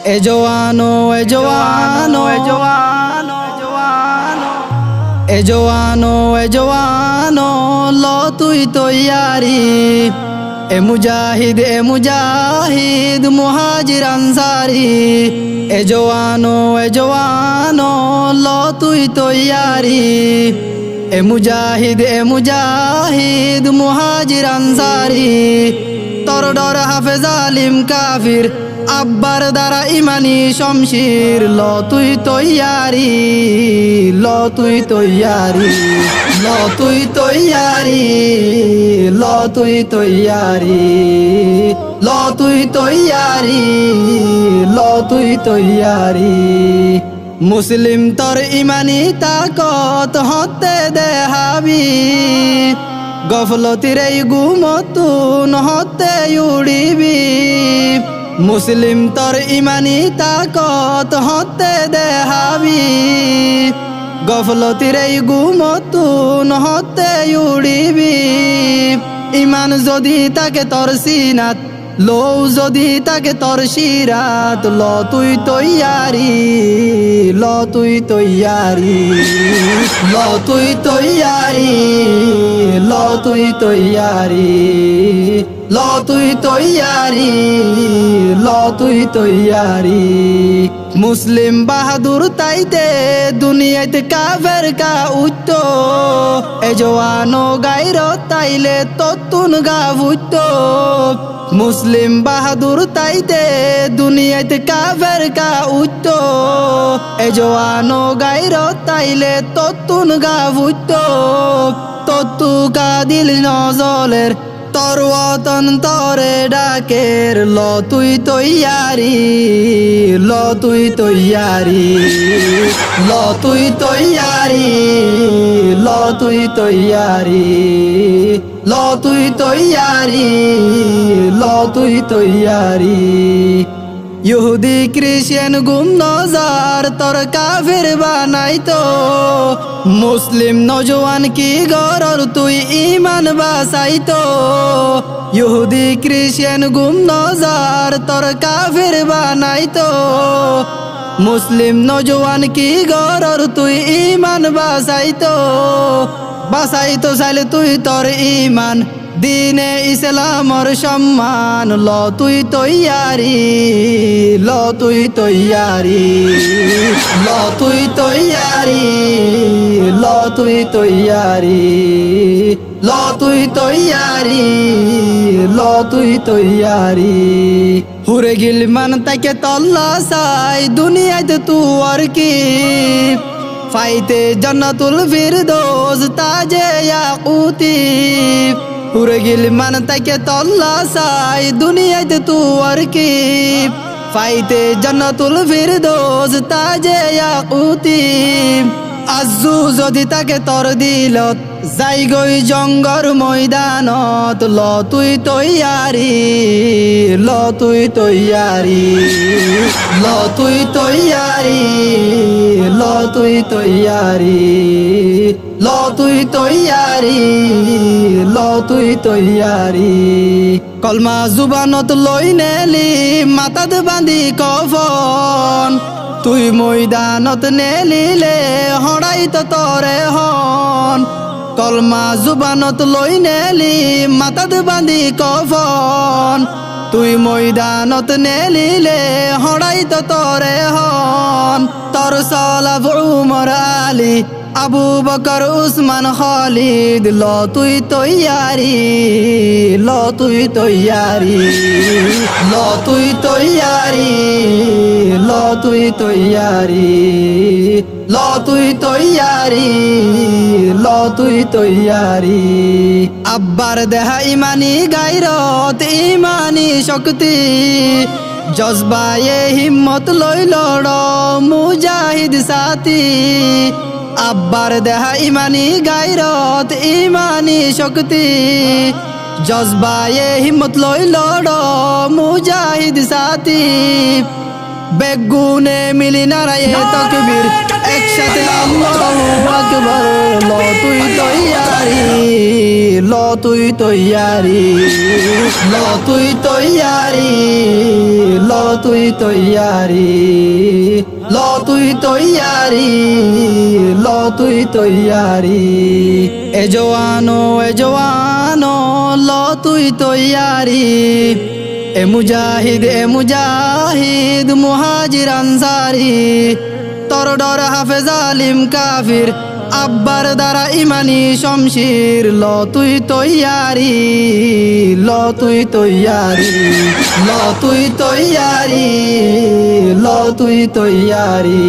এ জওয়ানো এ জওয়ানো এ জওয়ানো এ জওয়ানো এ জওয়ানো ল তুই তৈয়ারি এ মুজাহিদ মুহাজির আনসারি এ জওয়ানো ল তুই তৈয়ারি এ মুজাহিদ মুহাজির আনসারি তর ডর হাফেজ আলিম কাফির আব্বার দ্বারা ইমানি শমশির ল তুই তৈয়ারি ল তুই তৈয়ারি ল তুই তৈয়ারি ল তুই তৈয়ারি ল তুই তৈয়ারি ল তুই তৈয়ারি মুসলিম তর ইমানি তাকত হতে দেহাবি গফলতির এই গুমতুন হতে উড়িবি মুসলিম তর ইমানি তাকত হতে দেহাবি গফলতির এই গুমতুন হতে উড়িবি ইমান যদি তাকে তর সিনাত লৌ যদি তাকে তর শিরাত ল তুই তৈয়ারি ল তুই তৈয়ারি ল তুই তৈয়ারি ল তুই তৈয়ারি ল তুই তৈয়ারি ল তুই তৈয়ারি মুসলিম বাহাদুর তাইতে দুনিয়াতে কাফের কা উচ্চ এ জওয়ানো গাইর তাইলে ততুন গা উচ্চ মুসলিম বাহাদুর তাইতে দুনিয়াতে কাফের কা উচ্চ এ জওয়ানো গাইর তাইলে ততুন গা উচ্চ তত্তু কা দিল নজলের তর ওয়াতন তরে ডাকের ল তুই তৈয়ারি ল তুই তৈয়ারি ল তুই তৈয়ারি ল তুই তৈয়ারি ল তুই তৈয়ারি ল তুই তৈয়ারি ইহুদি খ্রিস্টান গুম নজার তোর কাফির বানাইতো মুসলিম নজওয়ান কি গরর তুই ইমান বাসাইতো ইহুদি খ্রিস্টান গুম নজার তোর কাফির বানাইতো মুসলিম নজওয়ান কি গরর তুই ইমান বাসাইতো বাসাইতো চাইলে তুই তোর ইমান দিনে ইসলামর সম্মান ল তুই তৈয়ারি ল তুই তৈয়ারি ল তুই তৈয়ারি ল তুই তৈয়ারি ল তুই তৈয়ারি ল তুই তৈয়ারি হুরে গিলমান তাকে তল্লা চাই দুনিয়াতে তুয়ার কি ফাইতে জান্নাতুল ফিরদৌস তাজে ইয়াকুতি পুরে গিলমান তাকে তল্লা চাই দুনিয়াতে তুয়ার কি ফাইতে জান্নাতুল ফিরদৌস তাজে ইয়াকুতি আজু যদি তাকে তর দিলত যাই গই জঙ্গর ময়দানত ল তুই তৈয়ারি ল তুই তৈয়ারি ল তুই তৈয়ারি ল তুই তৈয়ারি ল তুই তৈয়ারি ল তুই তৈয়ারি কলমা জুবানত লই নেলি মাথাত বান্ধি কফন তুই ময়দানত নেলিলে হড়াই তো তরে হন কলমা জুবানত লই নেলি মাথাত বান্ধি কফন তুই ময়দানত নেলিলে হড়াই তো তরে হন তর সালাফ উমর আলী আবু বকর উসমান খালিদ ল তুই তৈয়ারি ল তুই তৈয়ারি ল তুই তৈয়ারি ল তুই তৈয়ারি ল তুই তৈয়ারি ল তুই তৈয়ারি আব্বার দেহা ইমানি গায়রত ইমানি শক্তি জজবায়ে হিম্মত লই লড় মুজাহিদ সাথী আব্বার দেহা ইমানি গায়রত ইমানি শক্তি জজবায়ে হিম্মত লই লড় মুজাহিদ সাথী বেগুনে মিলি নারায়ে তাকবীর একসাথে আল্লাহু আকবার ল তুই তৈয়ারি ল তুই তৈয়ারি ল তুই তৈয়ারি ল তুই তৈয়ারি ল তুই তৈয়ারি ল তুই তৈয়ারি এ জওয়ানো ল তুই তৈয়ারি এ মুজাহিদ মুহাজির আনসারি তোর ডর হাফেজ আলিম কাফির আব্বার দ্বারা ইমানি শমশির ল তুই তৈয়ারি ল তুই তৈয়ারি ল তুই তৈয়ারি ল তুই তৈয়ারি